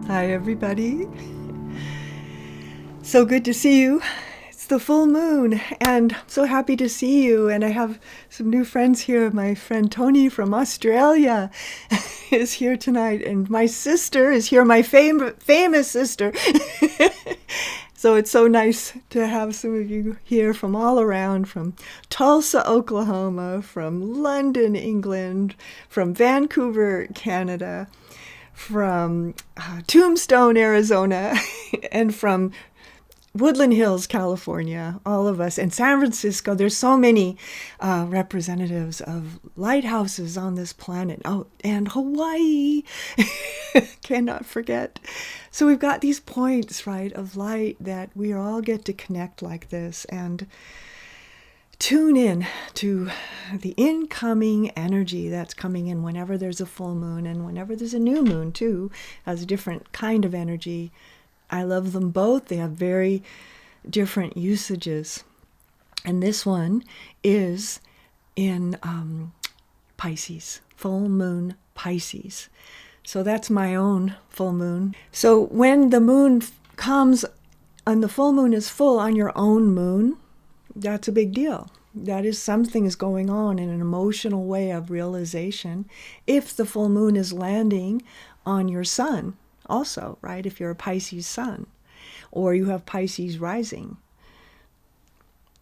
Hi, everybody. So good to see you. It's the full moon, and I'm so happy to see you. And I have some new friends here. My friend Tony from Australia is here tonight, and my sister is here, my famous sister. So it's so nice to have some of you here from all around, from Tulsa, Oklahoma, from London, England, from Vancouver, Canada, from Tombstone, Arizona, and from Woodland Hills, California, all of us, and San Francisco. There's so many representatives of lighthouses on this planet. Oh, and Hawaii, cannot forget. So we've got these points, right, of light that we all get to connect like this and tune in to the incoming energy that's coming in whenever there's a full moon and whenever there's a new moon, too, has a different kind of energy. I love them both. They have very different usages. And this one is in Pisces, full moon Pisces. So that's my own full moon. So when the moon comes and the full moon is full on your own moon, that's a big deal. That is, something is going on in an emotional way of realization. If the full moon is landing on your sun, also, right? If you're a Pisces sun or you have Pisces rising.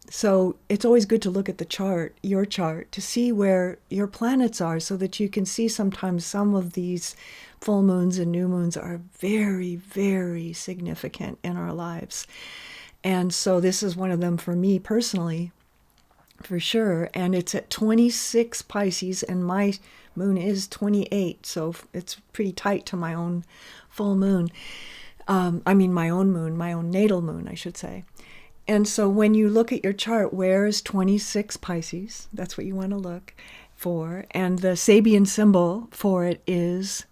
So it's always good to look at the chart, your chart, to see where your planets are so that you can see sometimes some of these full moons and new moons are very, very significant in our lives. And so this is one of them for me personally, for sure. And it's at 26 Pisces, and my moon is 28. So it's pretty tight to my own full moon. My own moon, my own natal moon, I should say. And so when you look at your chart, where is 26 Pisces? That's what you want to look for. And the Sabian symbol for it is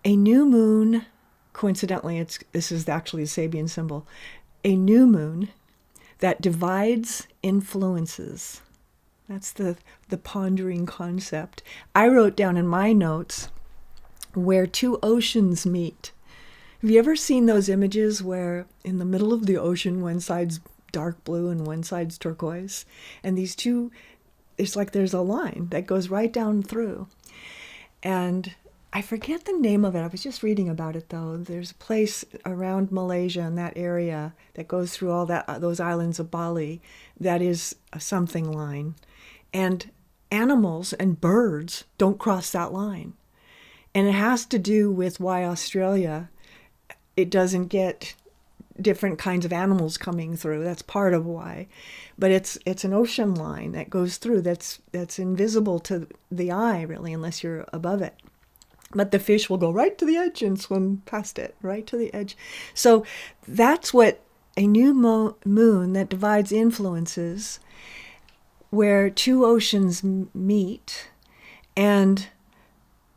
a new moon. Coincidentally, this is actually a Sabian symbol. A new moon that divides influences. That's the pondering concept. I wrote down in my notes where two oceans meet. Have you ever seen those images where in the middle of the ocean, one side's dark blue and one side's turquoise? And these two, it's like there's a line that goes right down through. And I forget the name of it. I was just reading about it, though. There's a place around Malaysia in that area that goes through all those islands of Bali that is a something line. And animals and birds don't cross that line. And it has to do with why Australia, it doesn't get different kinds of animals coming through. That's part of why. But it's an ocean line that goes through that's invisible to the eye, really, unless you're above it. But the fish will go right to the edge and swim past it, right to the edge. So that's what a new moon that divides influences, where two oceans meet, and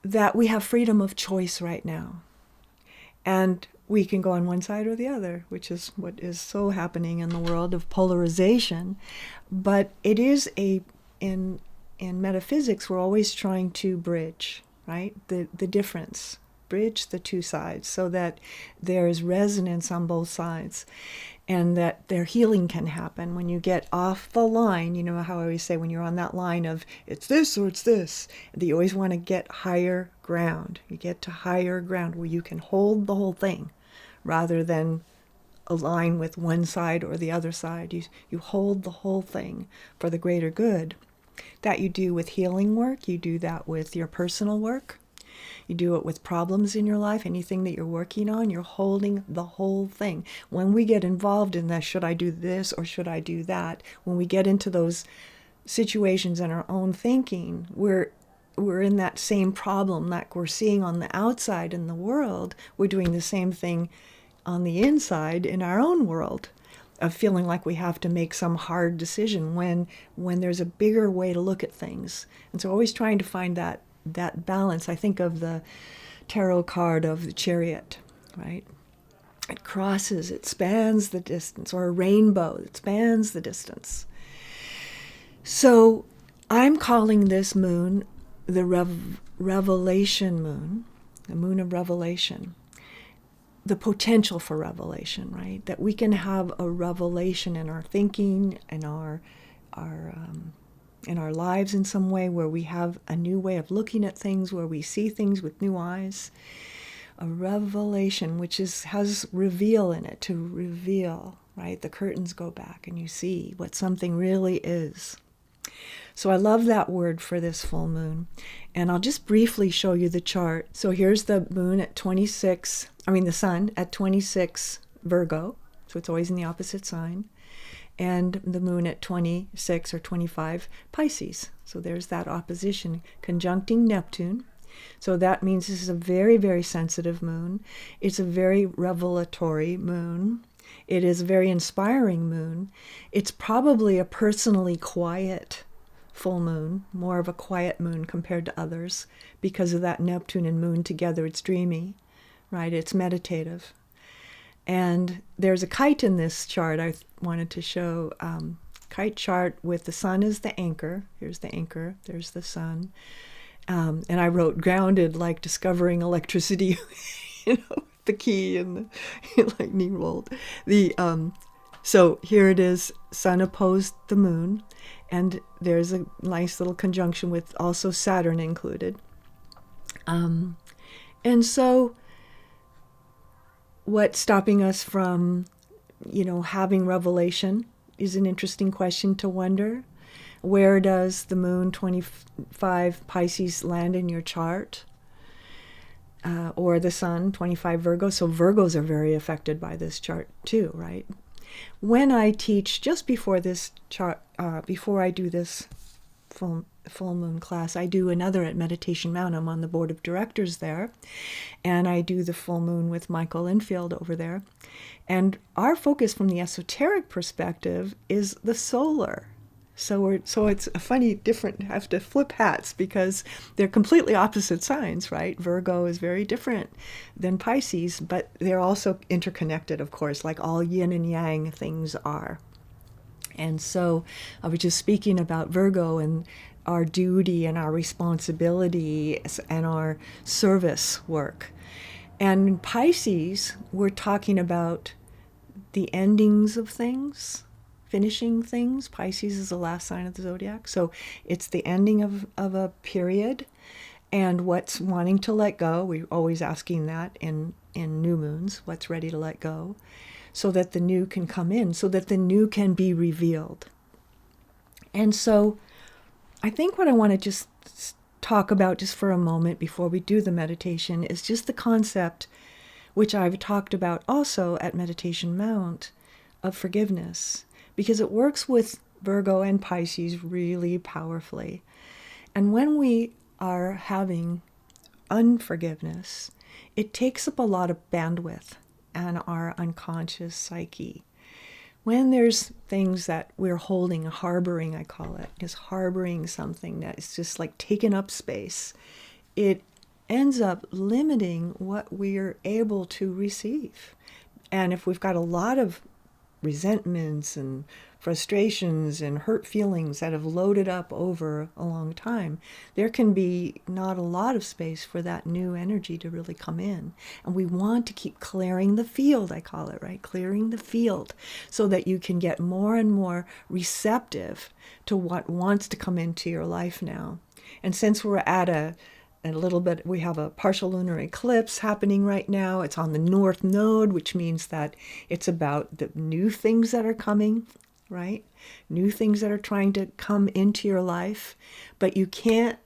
that we have freedom of choice right now. And we can go on one side or the other, which is what is so happening in the world of polarization. But it is in metaphysics, we're always trying to bridge, right? The difference, bridge the two sides so that there is resonance on both sides and that their healing can happen. When you get off the line, you know how I always say when you're on that line of it's this or it's this, that you always want to get higher ground. You get to higher ground where you can hold the whole thing rather than align with one side or the other side. You hold the whole thing for the greater good. That you do with healing work, you do that with your personal work, you do it with problems in your life, anything that you're working on, you're holding the whole thing. When we get involved in that, should I do this or should I do that? When we get into those situations in our own thinking, we're in that same problem like we're seeing on the outside in the world. We're doing the same thing on the inside in our own world, of feeling like we have to make some hard decision when there's a bigger way to look at things. And so always trying to find that balance. I think of the tarot card of the Chariot, right? It crosses, it spans the distance, or a rainbow that spans the distance. So I'm calling this moon the revelation moon, the moon of revelation, the potential for revelation, right? That we can have a revelation in our thinking and in our lives in some way, where we have a new way of looking at things, where we see things with new eyes. A revelation which has reveal in it, to reveal, right? The curtains go back and you see what something really is. So I love that word for this full moon. And I'll just briefly show you the chart. So here's the moon at the sun at 26 Virgo. So it's always in the opposite sign. And the moon at 26 or 25 Pisces. So there's that opposition conjuncting Neptune. So that means this is a very, very sensitive moon. It's a very revelatory moon. It is a very inspiring moon. It's probably a personally quiet full moon, more of a quiet moon compared to others. Because of that Neptune and moon together, it's dreamy, right? It's meditative. And there's a kite in this chart I wanted to show. Kite chart with the sun as the anchor. Here's the anchor. There's the sun. And I wrote grounded, like discovering electricity, the key and the lightning bolt. So here it is, sun opposed the moon, and there's a nice little conjunction with also Saturn included. And so what's stopping us from, having revelation is an interesting question to wonder. Where does the moon 25 Pisces land in your chart? Or the sun 25 Virgo? So Virgos are very affected by this chart too, right? When I teach, just before this chart, before I do this full moon class, I do another at Meditation Mountain. I'm on the board of directors there, and I do the full moon with Michael Infield over there. And our focus from the esoteric perspective is the solar. So it's a funny, different, have to flip hats because they're completely opposite signs, right? Virgo is very different than Pisces, but they're also interconnected, of course, like all yin and yang things are. And so I was just speaking about Virgo and our duty and our responsibility and our service work. And in Pisces, we're talking about the endings of things, finishing things. Pisces is the last sign of the zodiac. So it's the ending of a period and what's wanting to let go. We're always asking that in new moons, what's ready to let go, so that the new can come in, so that the new can be revealed. And so I think what I want to just talk about just for a moment before we do the meditation is just the concept, which I've talked about also at Meditation Mount, of forgiveness, because it works with Virgo and Pisces really powerfully. And when we are having unforgiveness, it takes up a lot of bandwidth and our unconscious psyche. When there's things that we're holding, harboring, I call it, just harboring something that is just like taking up space, it ends up limiting what we're able to receive. And if we've got a lot of resentments and frustrations and hurt feelings that have loaded up over a long time, there can be not a lot of space for that new energy to really come in. And we want to keep clearing the field, I call it, right? Clearing the field so that you can get more and more receptive to what wants to come into your life now. And since we're at a little bit, we have a partial lunar eclipse happening right now. It's on the North Node, which means that it's about the new things that are coming, right? New things that are trying to come into your life. But you can't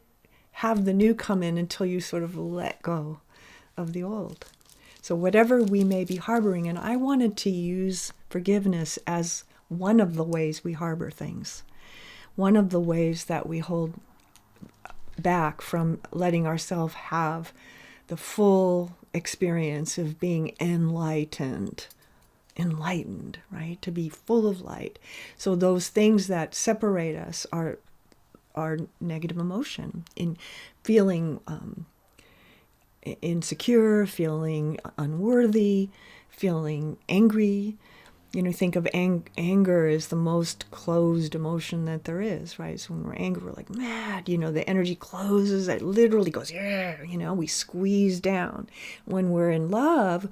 have the new come in until you sort of let go of the old. So whatever we may be harboring, and I wanted to use forgiveness as one of the ways we harbor things. One of the ways that we hold back from letting ourselves have the full experience of being enlightened, right? To be full of light. So those things that separate us are negative emotion, in feeling insecure, feeling unworthy, feeling angry, Think of anger as the most closed emotion that there is, right? So when we're angry, we're like mad, the energy closes, it literally goes, yeah, we squeeze down. When we're in love,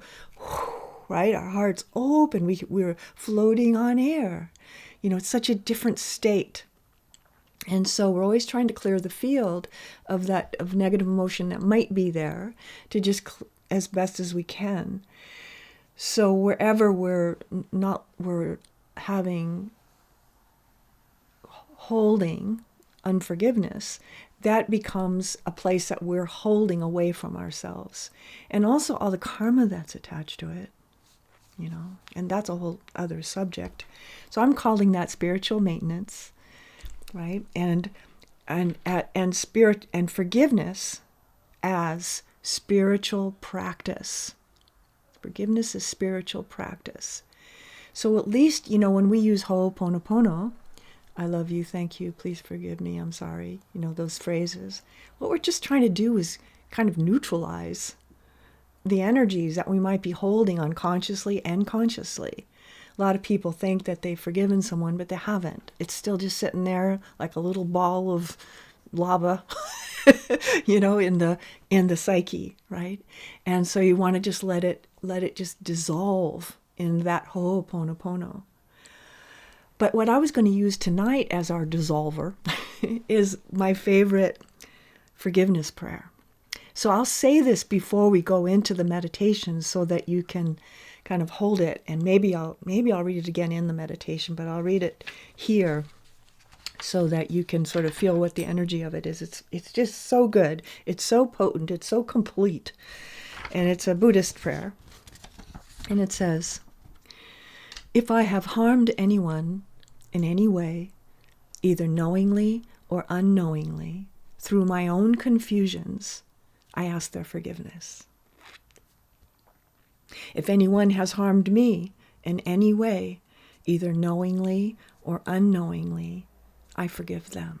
right, our heart's open, we're floating on air. It's such a different state. And so we're always trying to clear the field of negative emotion that might be there, to just as best as we can. So wherever we're holding unforgiveness, that becomes a place that we're holding away from ourselves. And also all the karma that's attached to it, and that's a whole other subject. So I'm calling that spiritual maintenance, right? And spirit and forgiveness as spiritual practice. Forgiveness is spiritual practice. So at least, when we use Ho'oponopono, I love you, thank you, please forgive me, I'm sorry, those phrases, what we're just trying to do is kind of neutralize the energies that we might be holding unconsciously and consciously. A lot of people think that they've forgiven someone, but they haven't. It's still just sitting there like a little ball of lava, in the psyche, right? And so you want to just let it just dissolve in that Ho'oponopono. But what I was going to use tonight as our dissolver is my favorite forgiveness prayer. So I'll say this before we go into the meditation so that you can kind of hold it, and maybe I'll read it again in the meditation, but I'll read it here so that you can sort of feel what the energy of it is. It's just so good. It's so potent. It's so complete. And it's a Buddhist prayer. And it says, "If I have harmed anyone in any way, either knowingly or unknowingly, through my own confusions, I ask their forgiveness. If anyone has harmed me in any way, either knowingly or unknowingly, I forgive them.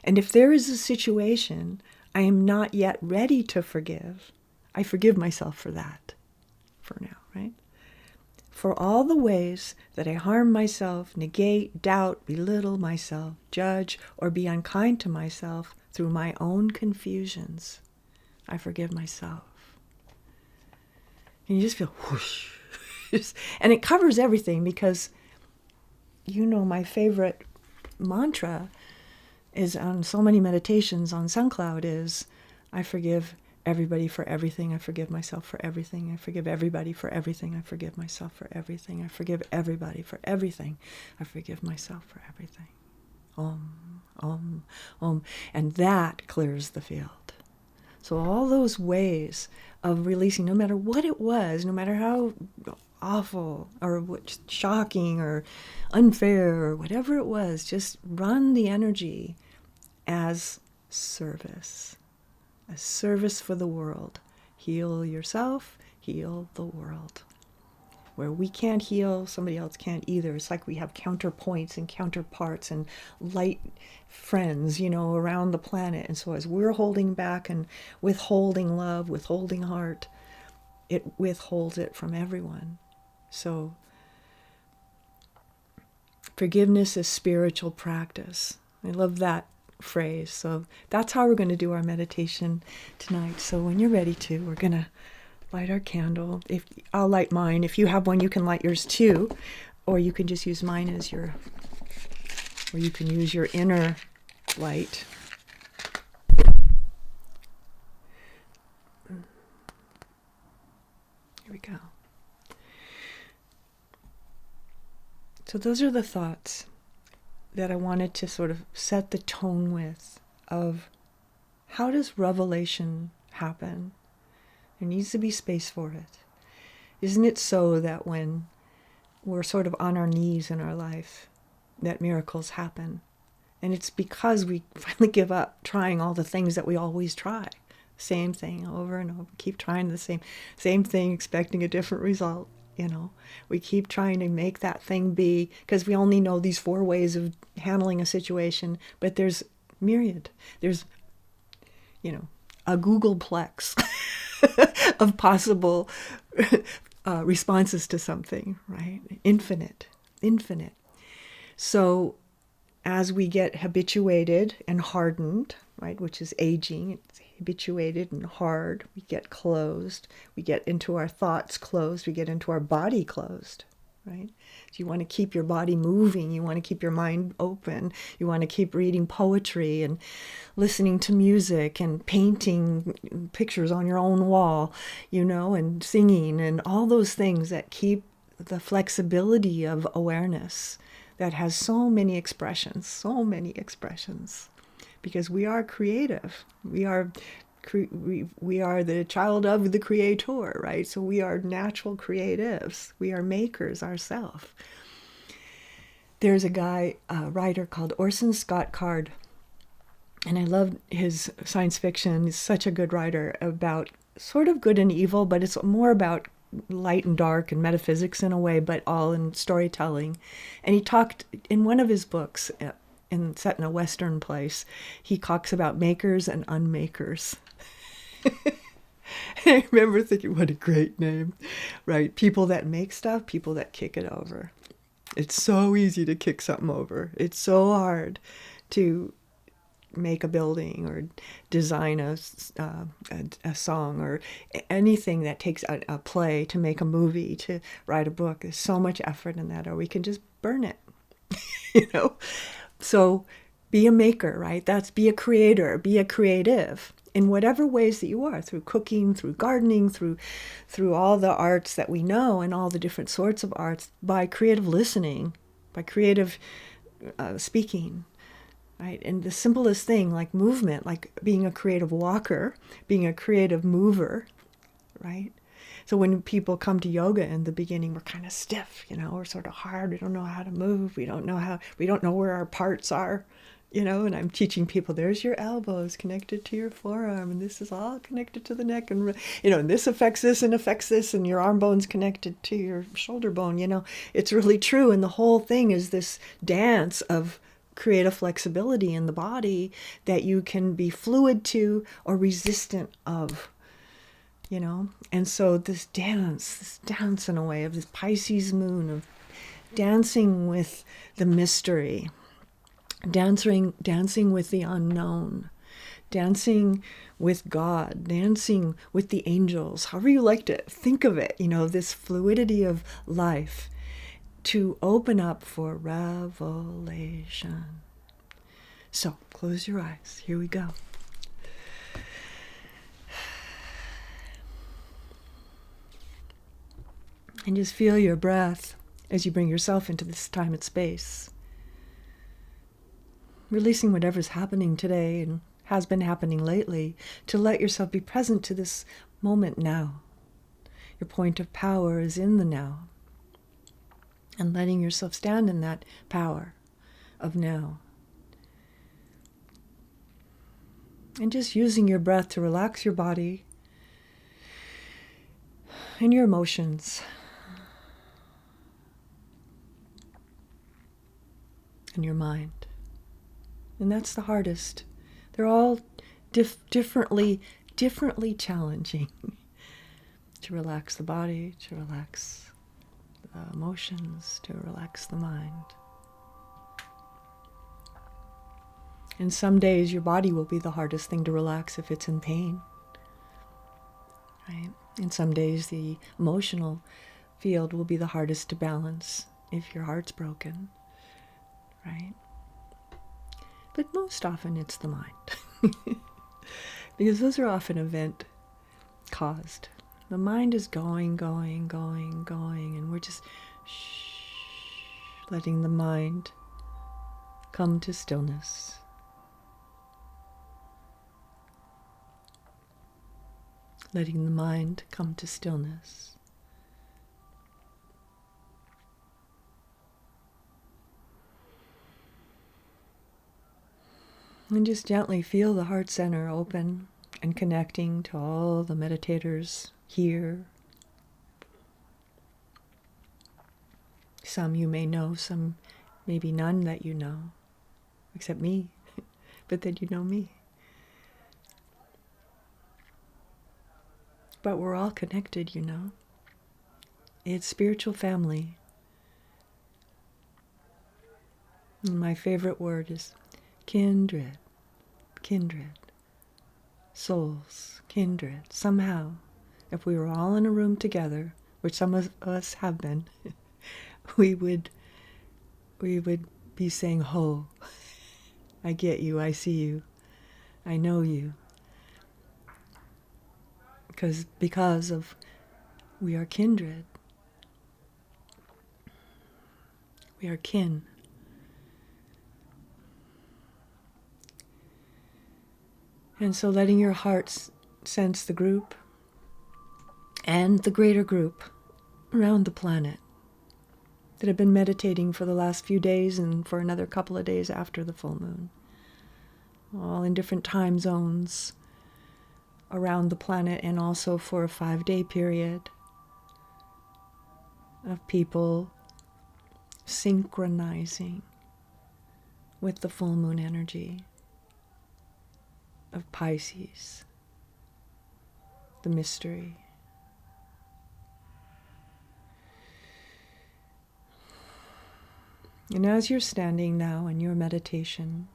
And if there is a situation I am not yet ready to forgive, I forgive myself for that, for now, right? For all the ways that I harm myself, negate, doubt, belittle myself, judge, or be unkind to myself through my own confusions, I forgive myself." And you just feel whoosh. And it covers everything because, my favorite mantra is on so many meditations on SoundCloud is, I forgive everybody for everything. I forgive myself for everything. I forgive everybody for everything. I forgive myself for everything. I forgive everybody for everything. I forgive myself for everything. Om, om, om. And that clears the field. So all those ways of releasing, no matter what it was, no matter how awful or shocking or unfair or whatever it was, just run the energy as service for the world. Heal yourself, heal the world. Where we can't heal, somebody else can't either. It's like we have counterpoints and counterparts and light friends, around the planet. And so as we're holding back and withholding love, withholding heart, it withholds it from everyone. So forgiveness is spiritual practice. I love that phrase. So that's how we're going to do our meditation tonight. So when you're ready to, we're going to light our candle. I'll light mine. If you have one, you can light yours too, or you can just use mine as or you can use your inner light. Here we go. So those are the thoughts that I wanted to sort of set the tone with, of how does revelation happen? There needs to be space for it. Isn't it so that when we're sort of on our knees in our life, that miracles happen? And it's because we finally give up trying all the things that we always try. Same thing over and over. Keep trying the same thing, expecting a different result. We keep trying to make that thing be, because we only know these 4 ways of handling a situation, but there's myriad. There's, a Googleplex of possible responses to something, right? Infinite, infinite. So as we get habituated and hardened, right, which is aging, it's habituated and hard, we get closed, we get into our thoughts closed, we get into our body closed, right? So you want to keep your body moving, you want to keep your mind open, you want to keep reading poetry and listening to music and painting pictures on your own wall, and singing and all those things that keep the flexibility of awareness that has so many expressions, because we are creative. We are the child of the creator, right? So we are natural creatives. We are makers ourselves. There's a writer called Orson Scott Card, and I love his science fiction. He's such a good writer about sort of good and evil, but it's more about light and dark and metaphysics in a way, but all in storytelling. And he talked in one of his books, set in a Western place, he talks about makers and unmakers. I remember thinking, what a great name, right? People that make stuff, people that kick it over. It's so easy to kick something over. It's so hard to make a building or design a song or anything that takes a play to make a movie, to write a book. There's so much effort in that, or we can just burn it, So be a maker, right? Be a creator, be a creative in whatever ways that you are, through cooking, through gardening, through all the arts that we know and all the different sorts of arts, by creative listening, by creative speaking. Right? And the simplest thing, like movement, like being a creative walker, being a creative mover, right? So when people come to yoga in the beginning, we're kind of stiff, we're sort of hard. We don't know how to move. We don't know where our parts are, and I'm teaching people, there's your elbows connected to your forearm, and this is all connected to the neck, and, and this affects this and affects this, and your arm bone's connected to your shoulder bone, it's really true. And the whole thing is this dance of create a flexibility in the body that you can be fluid to or resistant of, And so this dance in a way of this Pisces moon, of dancing with the mystery, dancing with the unknown, dancing with God, dancing with the angels, however you like to think of it, this fluidity of life, to open up for revelation. So, close your eyes. Here we go. And just feel your breath as you bring yourself into this time and space. Releasing whatever's happening today and has been happening lately, to let yourself be present to this moment now. Your point of power is in the now. And letting yourself stand in that power of now. And just using your breath to relax your body and your emotions and your mind. And that's the hardest. They're all differently challenging. To relax the body, to relax emotions, to relax the mind. And some days your body will be the hardest thing to relax if it's in pain, right? And some days the emotional field will be the hardest to balance if your heart's broken, right? But most often it's the mind. Because those are often event caused. The mind is going, and we're just letting the mind come to stillness. Letting the mind come to stillness. And just gently feel the heart center open and connecting to all the meditators here. Some you may know, some maybe none that you know, except me, but then you know me. But we're all connected, It's spiritual family. And my favorite word is kindred. Kindred. Souls. Kindred. Somehow, if we were all in a room together, which some of us have been, we would be saying, ho, I get you, I see you, I know you. Because of we are kindred. We are kin. And so letting your heart sense the group and the greater group around the planet that have been meditating for the last few days and for another couple of days after the full moon, all in different time zones around the planet, and also for a 5-day period of people synchronizing with the full moon energy of Pisces, the mystery. And as you're standing now in your meditation,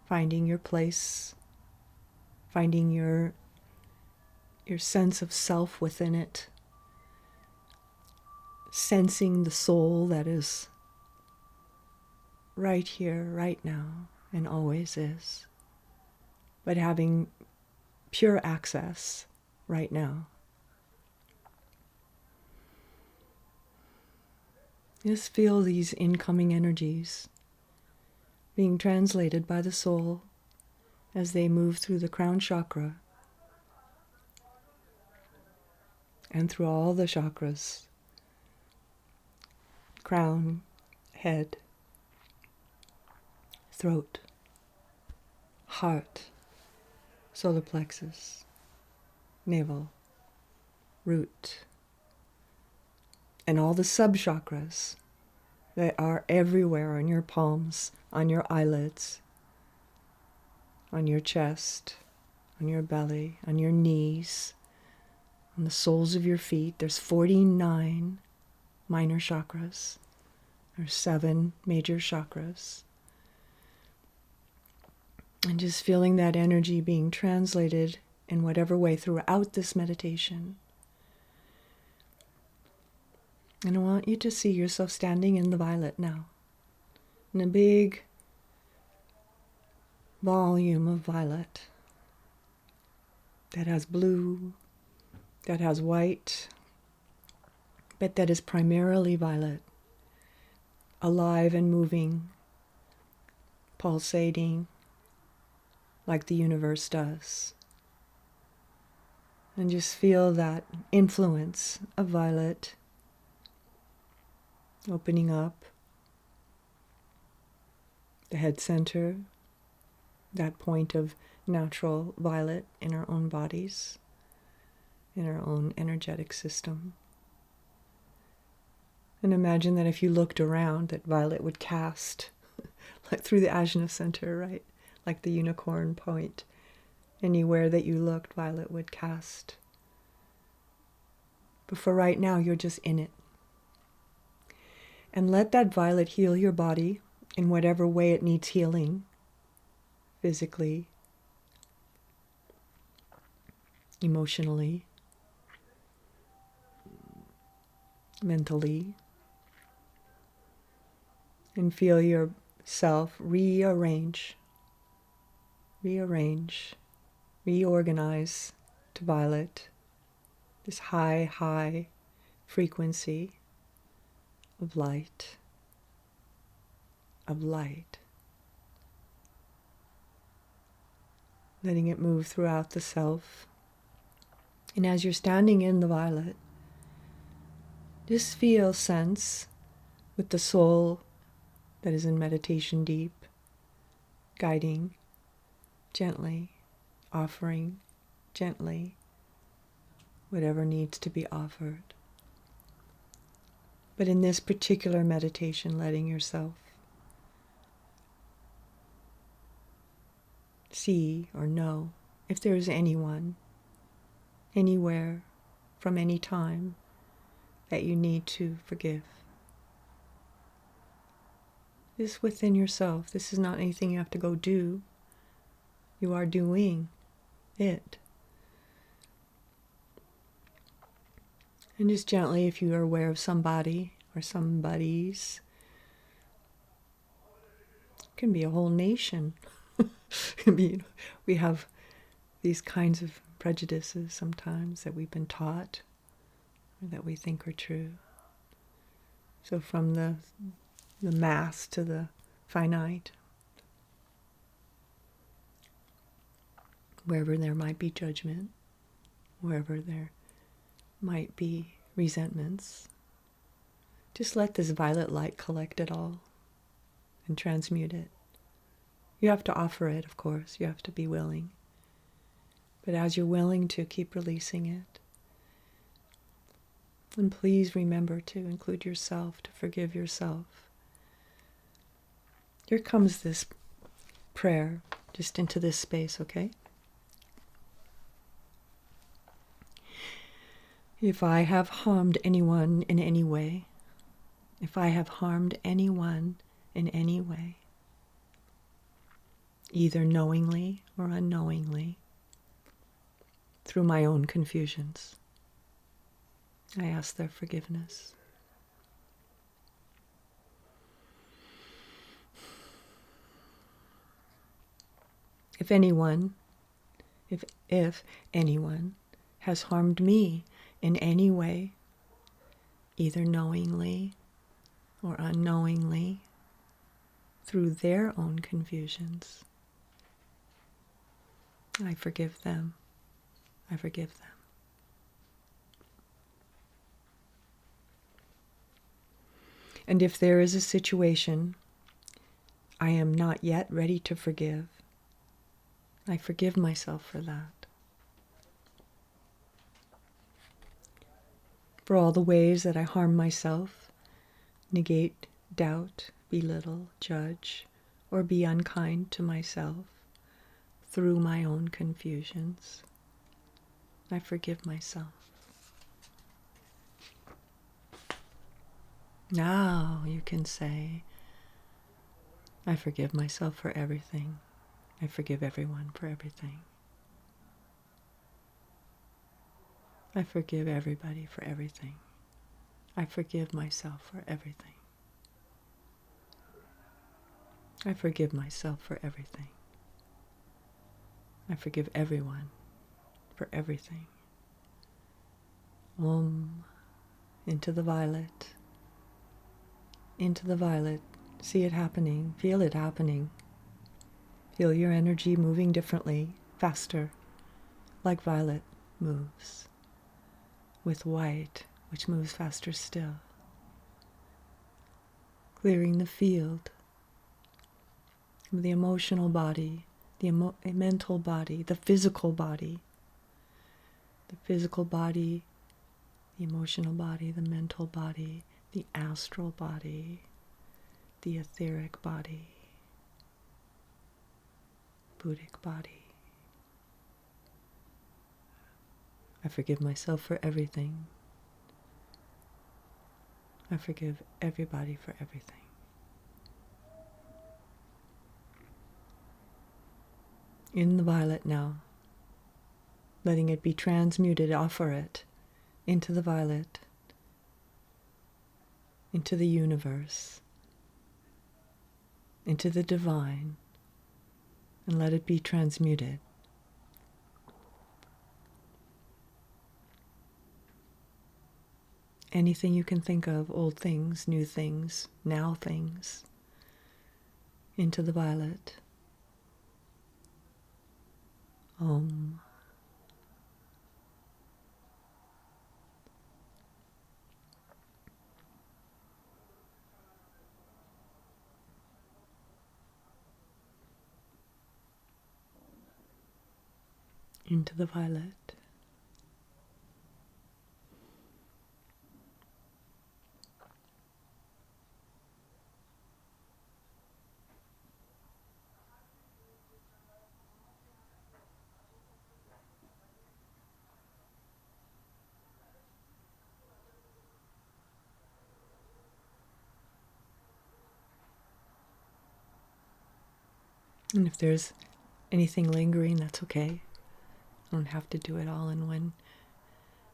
finding your place, finding your sense of self within it, sensing the soul that is right here, right now, and always is, but having pure access right now. Just feel these incoming energies being translated by the soul as they move through the crown chakra and through all the chakras, crown, head, throat, heart, solar plexus, navel, root, and all the sub-chakras that are everywhere on your palms, on your eyelids, on your chest, on your belly, on your knees, on the soles of your feet. There's 49 minor chakras. There's 7 major chakras. And just feeling that energy being translated in whatever way throughout this meditation. And I want you to see yourself standing in the violet now, in a big volume of violet that has blue, that has white, but that is primarily violet, alive and moving, pulsating like the universe does. And just feel that influence of violet opening up the head center, that point of natural violet in our own bodies, in our own energetic system. And imagine that if you looked around, that violet would cast like through the ajna center, right? Like the unicorn point. Anywhere that you looked, violet would cast. But for right now, you're just in it. And let that violet heal your body in whatever way it needs healing, physically, emotionally, mentally. And feel yourself rearrange, reorganize to violet, this high frequency of light, letting it move throughout the self. And as you're standing in the violet, just feel, sense with the soul that is in meditation deep, guiding gently, offering gently whatever needs to be offered. But in this particular meditation, letting yourself see or know if there is anyone, anywhere, from any time, that you need to forgive. This within yourself. This is not anything you have to go do. You are doing it. And just gently, if you are aware of somebody or somebodies, it can be a whole nation. We have these kinds of prejudices sometimes that we've been taught or that we think are true. So from the mass to the finite, wherever there might be judgment, wherever there might be resentments, just let this violet light collect it all and transmute it. You have to offer it, of course. You have to be willing. But as you're willing to, keep releasing it. And please remember to include yourself, to forgive yourself. Here comes this prayer, just into this space, okay? If I have harmed anyone in any way, if I have harmed anyone in any way, either knowingly or unknowingly, through my own confusions, I ask their forgiveness. If anyone has harmed me in any way, either knowingly or unknowingly, through their own confusions, I forgive them. I forgive them. And if there is a situation I am not yet ready to forgive, I forgive myself for that. For all the ways that I harm myself, negate, doubt, belittle, judge, or be unkind to myself through my own confusions, I forgive myself. Now you can say, I forgive myself for everything. I forgive everyone for everything. I forgive everybody for everything. I forgive myself for everything. I forgive myself for everything. I forgive everyone for everything. Om, into the violet. Into the violet. See it happening. Feel it happening. Feel your energy moving differently, faster, like violet moves, with white, which moves faster still. Clearing the field of the emotional body, the mental body, the physical body, the emotional body, the mental body, the astral body, the etheric body, Buddhic body. I forgive myself for everything. I forgive everybody for everything. In the violet now, letting it be transmuted, offer it into the violet, into the universe, into the divine, and let it be transmuted. Anything you can think of, old things, new things, now things, into the violet. Om. Into the violet. And if there's anything lingering, that's okay. You don't have to do it all in one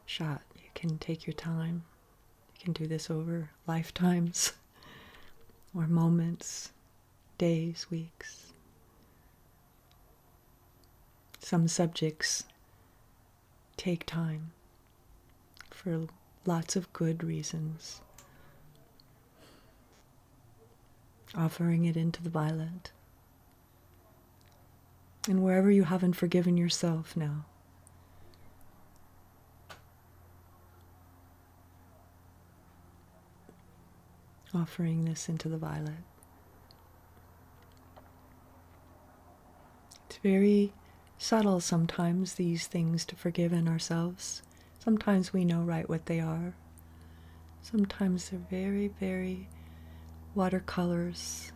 shot. You can take your time. You can do this over lifetimes or moments, days, weeks. Some subjects take time for lots of good reasons. Offering it into the violet. And wherever you haven't forgiven yourself now, offering this into the violet. It's very subtle sometimes, these things to forgive in ourselves. Sometimes we know right what they are. Sometimes they're very, very watercolors,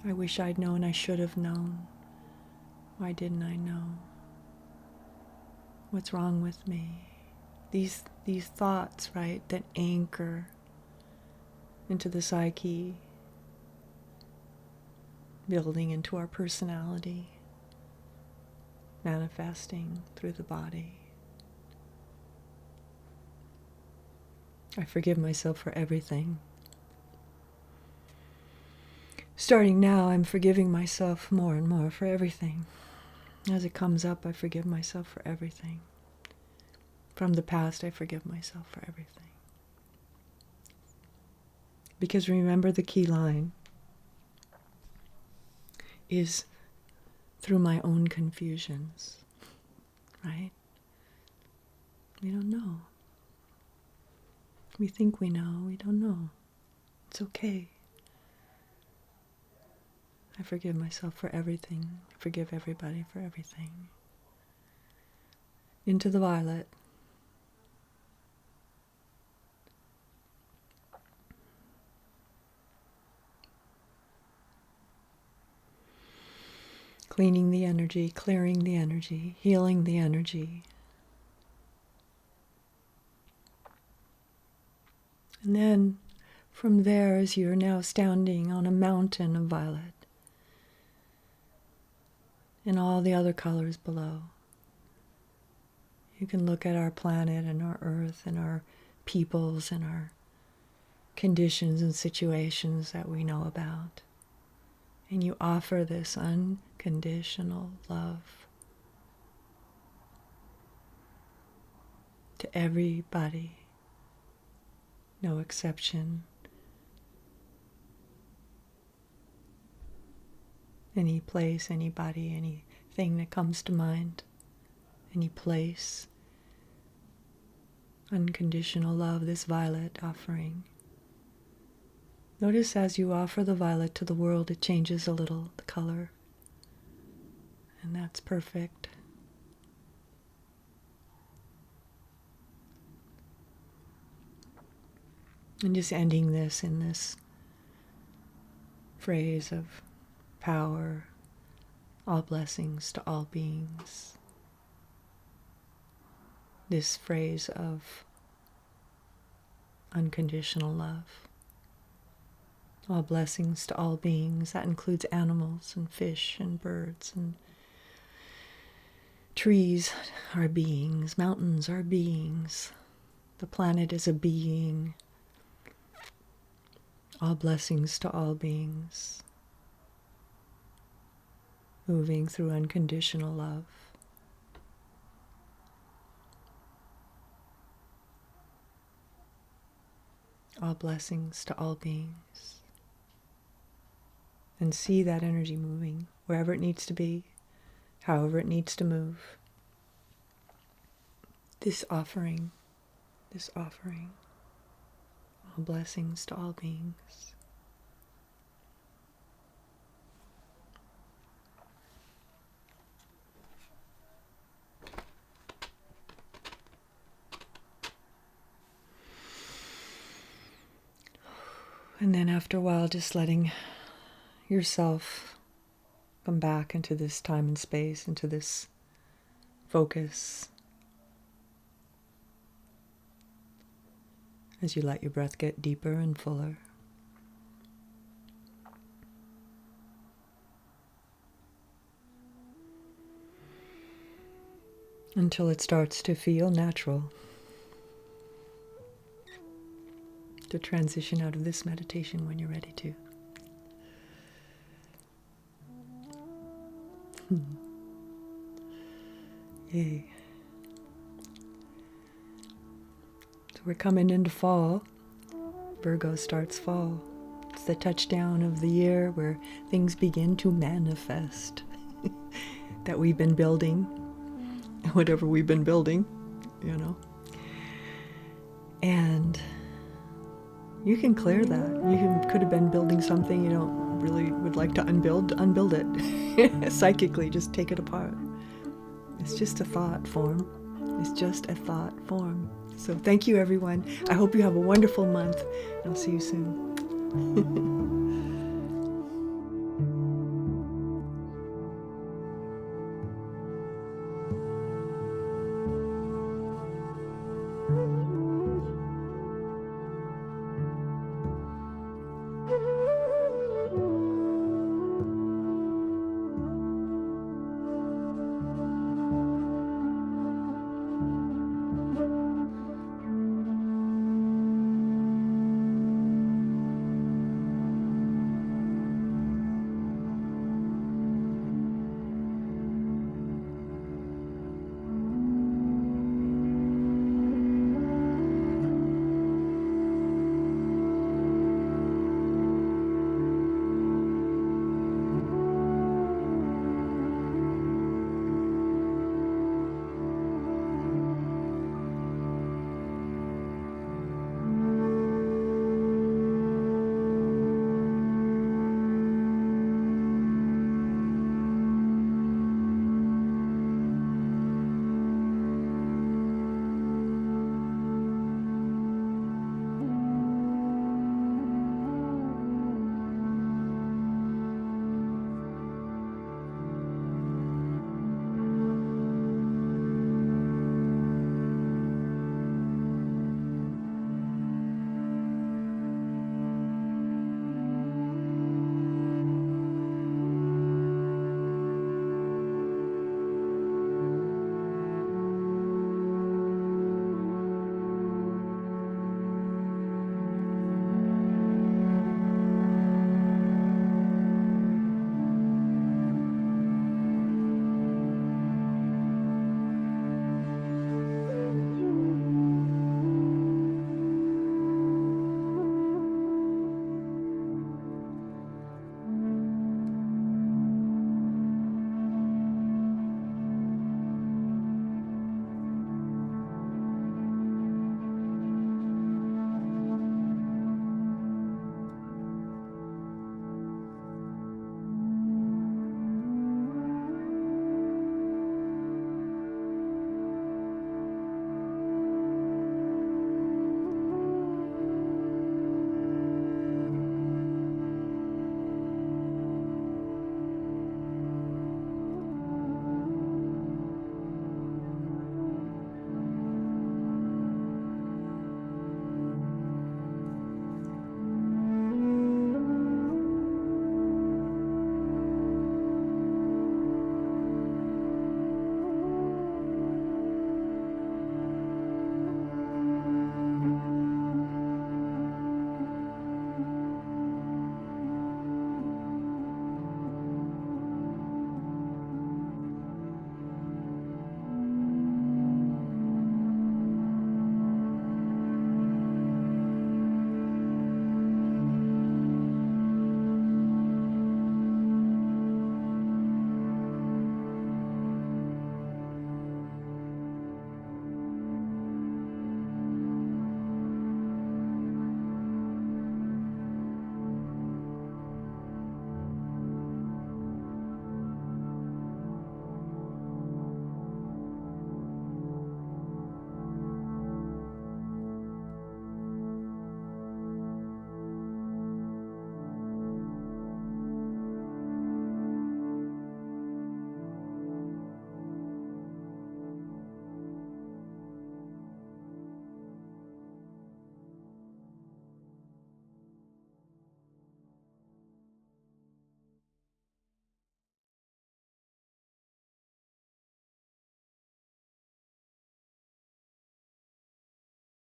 I wish I'd known, I should have known. Why didn't I know? What's wrong with me? These thoughts, right, that anchor into the psyche, building into our personality, manifesting through the body. I forgive myself for everything. Starting now, I'm forgiving myself more and more for everything. As it comes up, I forgive myself for everything. From the past, I forgive myself for everything. Because remember, the key line is through my own confusions, right? We don't know. We think we know, we don't know. It's okay. I forgive myself for everything. I forgive everybody for everything. Into the violet. Cleaning the energy, clearing the energy, healing the energy. And then from there, as you're now standing on a mountain of violet, and all the other colors below, you can look at our planet and our earth and our peoples and our conditions and situations that we know about. And you offer this unconditional love to everybody, no exception. Any place, anybody, anything that comes to mind, any place. Unconditional love, this violet offering. Notice as you offer the violet to the world, it changes a little, the color. And that's perfect. And just ending this in this phrase of power, all blessings to all beings. This phrase of unconditional love. All blessings to all beings. That includes animals and fish and birds and trees are beings. Mountains are beings. The planet is a being. All blessings to all beings. Moving through unconditional love. All blessings to all beings. And see that energy moving wherever it needs to be, however it needs to move. This offering, all blessings to all beings. And then after a while, just letting yourself come back into this time and space, into this focus. As you let your breath get deeper and fuller. until it starts to feel natural to transition out of this meditation when you're ready to. Yay. So we're coming into fall. Virgo starts fall. It's the touchdown of the year where things begin to manifest that we've been building, whatever we've been building, you know. And you can clear that. Could have been building something you don't really would like to unbuild it. Psychically, just take it apart. It's just a thought form. It's just a thought form. So thank you, everyone. I hope you have a wonderful month. I'll see you soon.